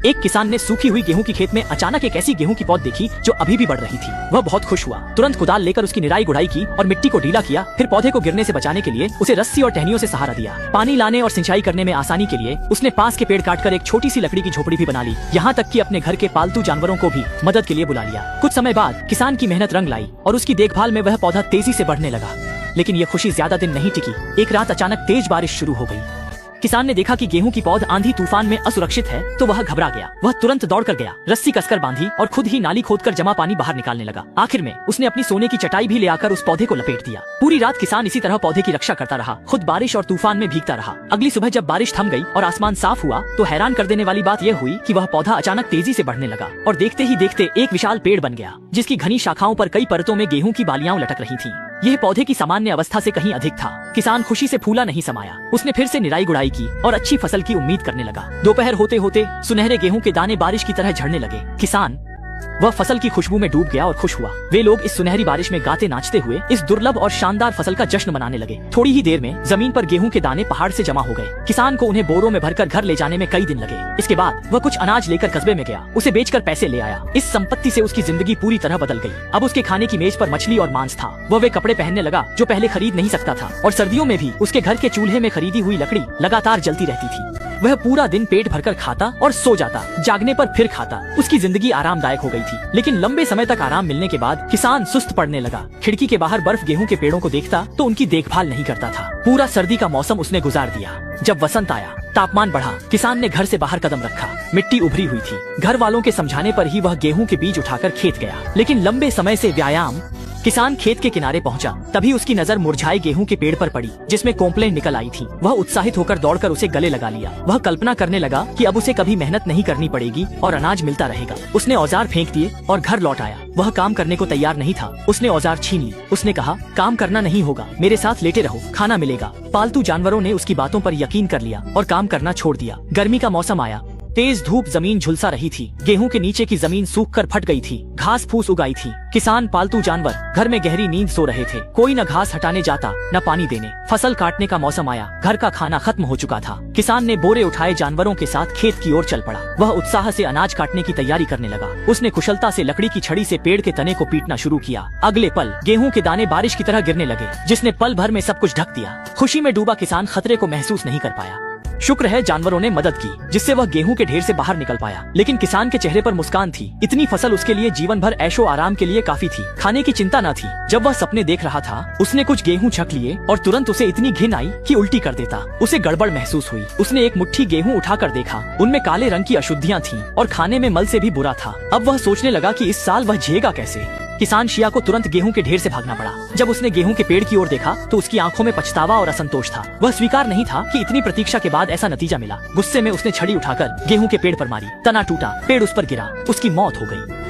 एक किसान ने सूखी हुई गेहूं की खेत में अचानक एक ऐसी गेहूं की पौध देखी जो अभी भी बढ़ रही थी। वह बहुत खुश हुआ, तुरंत कुदाल लेकर उसकी निराई गुड़ाई की और मिट्टी को ढीला किया। फिर पौधे को गिरने से बचाने के लिए उसे रस्सी और टहनियों से सहारा दिया। पानी लाने और सिंचाई करने में आसानी के लिए उसने पास के पेड़ काटकर एक छोटी सी लकड़ी की झोपड़ी भी बना ली। यहाँ तक कि अपने घर के पालतू जानवरों को भी मदद के लिए बुला लिया। कुछ समय बाद किसान की मेहनत रंग लाई और उसकी देखभाल में वह पौधा तेजी से बढ़ने लगा। लेकिन ये खुशी ज्यादा दिन नहीं टिकी। एक रात अचानक तेज बारिश शुरू हो गई। किसान ने देखा कि गेहूं की पौध आंधी तूफान में असुरक्षित है तो वह घबरा गया। वह तुरंत दौड़कर गया, रस्सी कसकर बांधी और खुद ही नाली खोदकर जमा पानी बाहर निकालने लगा। आखिर में उसने अपनी सोने की चटाई भी ले आकर उस पौधे को लपेट दिया। पूरी रात किसान इसी तरह पौधे की रक्षा करता रहा, खुद बारिश और तूफान में भीगता रहा। अगली सुबह जब बारिश थम गई और आसमान साफ हुआ तो हैरान कर देने वाली बात यह हुई कि वह पौधा अचानक तेजी से बढ़ने लगा और देखते ही देखते एक विशाल पेड़ बन गया, जिसकी घनी शाखाओं पर कई परतों में गेहूं की बालियां लटक रही थी। यह पौधे की सामान्य अवस्था से कहीं अधिक था। किसान खुशी से फूला नहीं समाया। उसने फिर से निराई गुड़ाई की और अच्छी फसल की उम्मीद करने लगा। दोपहर होते होते सुनहरे गेहूं के दाने बारिश की तरह झड़ने लगे। किसान वह फसल की खुशबू में डूब गया और खुश हुआ। वे लोग इस सुनहरी बारिश में गाते नाचते हुए इस दुर्लभ और शानदार फसल का जश्न मनाने लगे। थोड़ी ही देर में जमीन पर गेहूं के दाने पहाड़ से जमा हो गए। किसान को उन्हें बोरों में भरकर घर ले जाने में कई दिन लगे। इसके बाद वह कुछ अनाज लेकर कस्बे में गया, उसे बेचकर पैसे ले आया। इस संपत्ति से उसकी जिंदगी पूरी तरह बदल गई। अब उसके खाने की मेज पर मछली और मांस था। वह वे कपड़े पहनने लगा जो पहले खरीद नहीं सकता था और सर्दियों में भी उसके घर के चूल्हे में खरीदी हुई लकड़ी लगातार जलती रहती थी। वह पूरा दिन पेट भरकर खाता और सो जाता, जागने पर फिर खाता। उसकी जिंदगी आरामदायक हो गई थी। लेकिन लंबे समय तक आराम मिलने के बाद किसान सुस्त पड़ने लगा। खिड़की के बाहर बर्फ गेहूं के पेड़ों को देखता तो उनकी देखभाल नहीं करता था। पूरा सर्दी का मौसम उसने गुजार दिया। जब वसंत आया, तापमान बढ़ा, किसान ने घर से बाहर कदम रखा। मिट्टी उभरी हुई थी। घर वालों के समझाने पर ही वह गेहूं के बीज उठाकर खेत गया। लेकिन लंबे समय से व्यायाम किसान खेत के किनारे पहुंचा। तभी उसकी नजर मुरझाए गेहूं के पेड़ पर पड़ी जिसमें कोंपलें निकल आई थी। वह उत्साहित होकर दौड़कर उसे गले लगा लिया। वह कल्पना करने लगा कि अब उसे कभी मेहनत नहीं करनी पड़ेगी और अनाज मिलता रहेगा। उसने औजार फेंक दिए और घर लौट आया। वह काम करने को तैयार नहीं था। उसने औजार छीन ली। उसने कहा, काम करना नहीं होगा, मेरे साथ लेटे रहो, खाना मिलेगा। पालतू जानवरों ने उसकी बातों पर यकीन कर लिया और काम करना छोड़ दिया। गर्मी का मौसम आया। तेज धूप जमीन झुलसा रही थी। गेहूं के नीचे की जमीन सूखकर फट गई थी। घास फूस उगाई थी। किसान, पालतू जानवर घर में गहरी नींद सो रहे थे। कोई न घास हटाने जाता न पानी देने। फसल काटने का मौसम आया। घर का खाना खत्म हो चुका था। किसान ने बोरे उठाए जानवरों के साथ खेत की ओर चल पड़ा। वह उत्साह से अनाज काटने की तैयारी करने लगा। उसने कुशलता से लकड़ी की छड़ी से पेड़ के तने को पीटना शुरू किया। अगले पल गेहूं के दाने बारिश की तरह गिरने लगे, जिसने पल भर में सब कुछ ढक दिया। खुशी में डूबा किसान खतरे को महसूस नहीं कर पाया। शुक्र है जानवरों ने मदद की, जिससे वह गेहूं के ढेर से बाहर निकल पाया। लेकिन किसान के चेहरे पर मुस्कान थी। इतनी फसल उसके लिए जीवन भर ऐशो आराम के लिए काफी थी। खाने की चिंता न थी। जब वह सपने देख रहा था, उसने कुछ गेहूं छक लिए और तुरंत उसे इतनी घिन आई कि उल्टी कर देता। उसे गड़बड़ महसूस हुई। उसने एक मुट्ठी गेहूं उठाकर देखा। उनमें काले रंग की अशुद्धियां थीं और खाने में मल से भी बुरा था। अब वह सोचने लगा कि इस साल वह जिएगा कैसे। किसान शिया को तुरंत गेहूं के ढेर से भागना पड़ा। जब उसने गेहूं के पेड़ की ओर देखा तो उसकी आंखों में पछतावा और असंतोष था। वह स्वीकार नहीं था कि इतनी प्रतीक्षा के बाद ऐसा नतीजा मिला। गुस्से में उसने छड़ी उठाकर गेहूं के पेड़ पर मारी। तना टूटा, पेड़ उस पर गिरा, उसकी मौत हो गई।